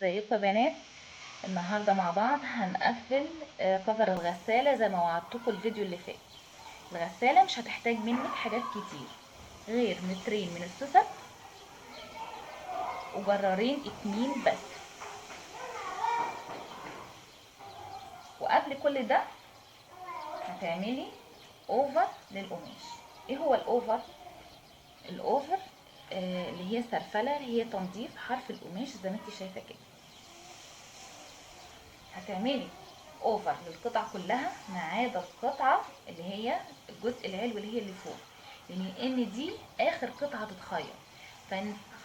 ازيكم يا بنات؟ النهارده مع بعض هنقفل كفر الغسالة زي ما وعدتكم الفيديو اللي فات. الغسالة مش هتحتاج منك حاجات كتير غير مترين من السوست وجرارين اتنين بس. وقبل كل ده هتعملي اوفر للقماش. ايه هو الاوفر؟ الاوفر اللي هي سرفلة، اللي هي تنظيف حرف القماش زي ما انت شايفة كده. هتعملي اوفر للقطع كلها ما عدا القطعه اللي هي الجزء العلوي اللي هي اللي فوق، لان دي اخر قطعه تتخيط.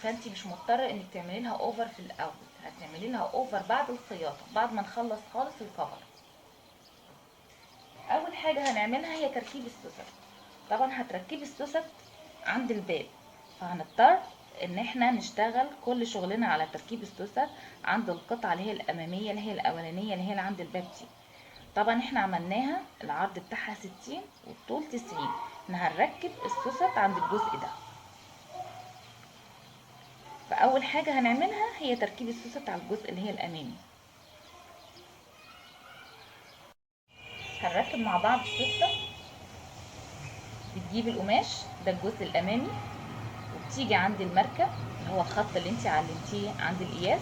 فانت مش مضطره انك تعملي لها اوفر في الاول، هتعملي لها اوفر بعد الخياطه بعد ما نخلص خالص الكفر. اول حاجه هنعملها هي تركيب السوست. طبعا هتركبي السوست عند الباب، فهنضطر ان احنا نشتغل كل شغلنا على تركيب السوست عند القطعه اللي هي الاماميه اللي هي الاولانيه اللي هي اللي عند الباب دي. طبعا احنا عملناها العرض بتاعها 60 والطول 90. احنا هنركب السوست عند الجزء ده. فاول حاجه هنعملها هي تركيب السوست على الجزء اللي هي الامامي. هنركب مع بعض السوست. بتجيب القماش ده الجزء الامامي، وبتيجي عند المركب اللي هو الخط اللي انت علمتيه عند القياس،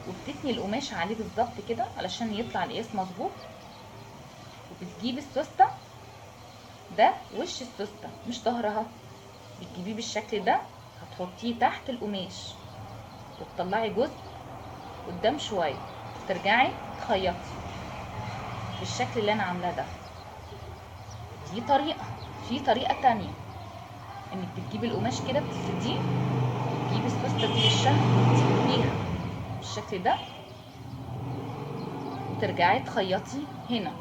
وبتتني القماش عليه بالظبط كده علشان يطلع القياس مظبوط. وبتجيب السوسته، ده وش السوسته مش ظهرها، بتجيبيه بالشكل ده، هتحطيه تحت القماش وتطلعي جزء قدام شويه، ترجعي تخيطي بالشكل اللي انا عاملاه ده. دي طريقه. في طريقه تانية انك بتجيبي القماش كده بتفرديه، وتجيبي السوسته دي وشها وتقفليها بالشكل ده، وترجعي تخيطي هنا.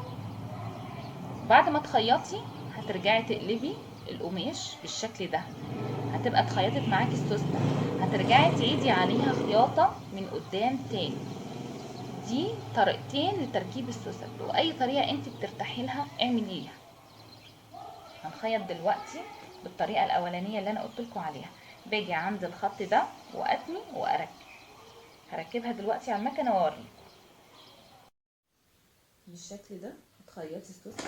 بعد ما تخيطي هترجعي تقلبي القماش بالشكل ده، هتبقى اتخيطت معاكي السوسته، هترجعي تعيدي عليها خياطه من قدام تاني. دي طريقتين لتركيب السوست، واي طريقه انت بترتاحي لها اعمليها. هنخيط دلوقتي بالطريقه الاولانيه اللي انا قلت لكم عليها. باجي عند الخط ده واتني واركب. هركبها دلوقتي على المكنه واوريكم. بالشكل ده هتخيطي السوسته،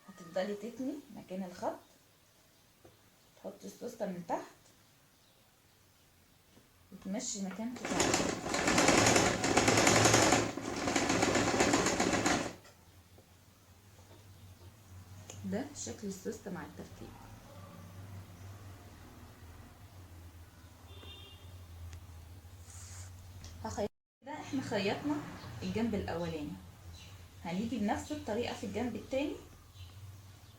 هتفضلي تتني مكان الخط، تحطي السوسته من تحت وتمشي مكان قطعتين. ده شكل السوسته مع التركيب. هخيط كده. احنا خيطنا الجنب الاولاني، هنيجي بنفس الطريقه في الجنب التاني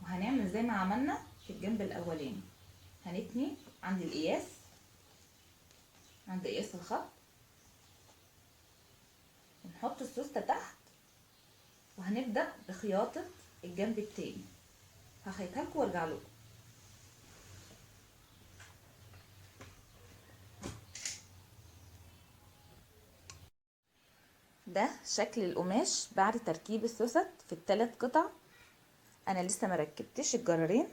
وهنعمل زي ما عملنا في الجنب الاولاني. هنتني عند القياس، عند قياس الخط، ونحط السوسته تحت، وهنبدا بخياطه الجنب التاني. هخيطها لكم وارجع لكم. ده شكل القماش بعد تركيب السوست في الثلاث قطع. انا لسه ما ركبتش الجرارين.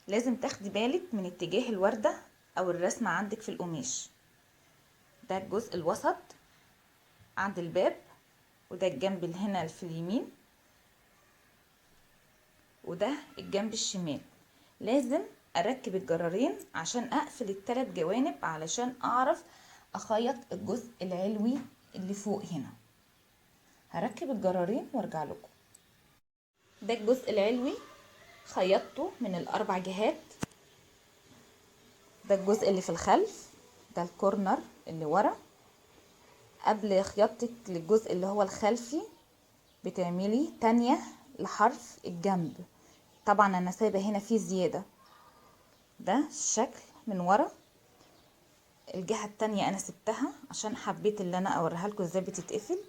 لازم تاخدي بالك من اتجاه الورده او الرسمه عندك في القماش. ده الجزء الوسط عند الباب، وده الجنب اللي هنا في اليمين، وده الجنب الشمال. لازم اركب الجرارين عشان اقفل الثلاث جوانب علشان اعرف اخيط الجزء العلوي اللي فوق هنا. هركب الجرارين وارجع لكم. ده الجزء العلوي خيطته من الاربع جهات. ده الجزء اللي في الخلف، ده الكورنر اللي ورا. قبل خياطتك للجزء اللي هو الخلفي بتعملي تانية لحرف الجنب. طبعا انا سايبه هنا فيه زياده. ده الشكل من ورا. الجهه التانية انا سبتها عشان حبيت اللي انا اوريها لكم ازاي بتتقفل.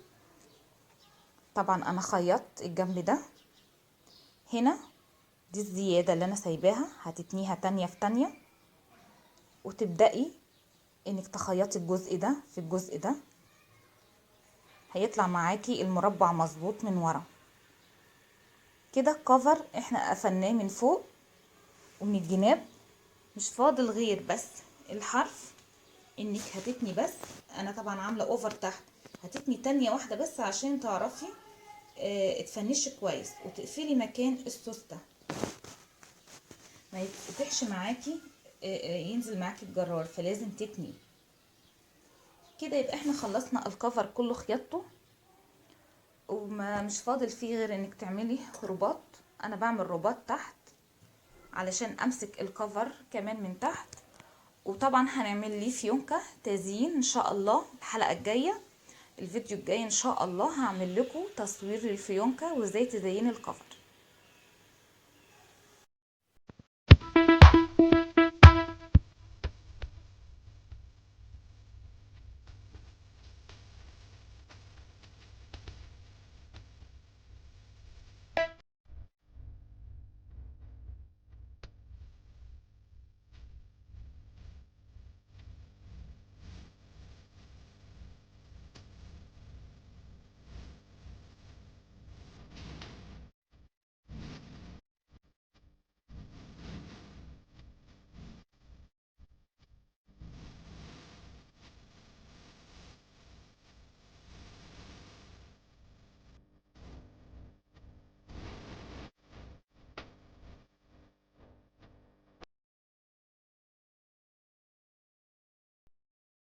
طبعا انا خيطت الجنب ده هنا، دي الزياده اللي انا سايباها، هتتنيها تانية في تانية، وتبدأي انك تخيطي الجزء ده في الجزء ده، هيطلع معاكي المربع مظبوط من ورا كده. الكفر احنا قفلناه من فوق، ومن الجناب. مش فاضل غير بس الحرف انك هتتني بس. انا طبعا عامله اوفر تحت، هتتني تانية واحده بس عشان تعرفي تفنشي كويس وتقفلي مكان السوسته، ما يتفتحش معاكي ينزل معاكي الجرار، فلازم تتني كده. يبقى احنا خلصنا الكفر كله خياطته، وما مش فاضل فيه غير انك تعملي رباط. انا بعمل رباط تحت علشان امسك الكفر كمان من تحت. وطبعا هنعمل ليه فيونكة تزيين ان شاء الله الحلقة الجاية. الفيديو الجاي ان شاء الله هعمل لكم تصوير للفيونكة وازاي تزيني الكفر.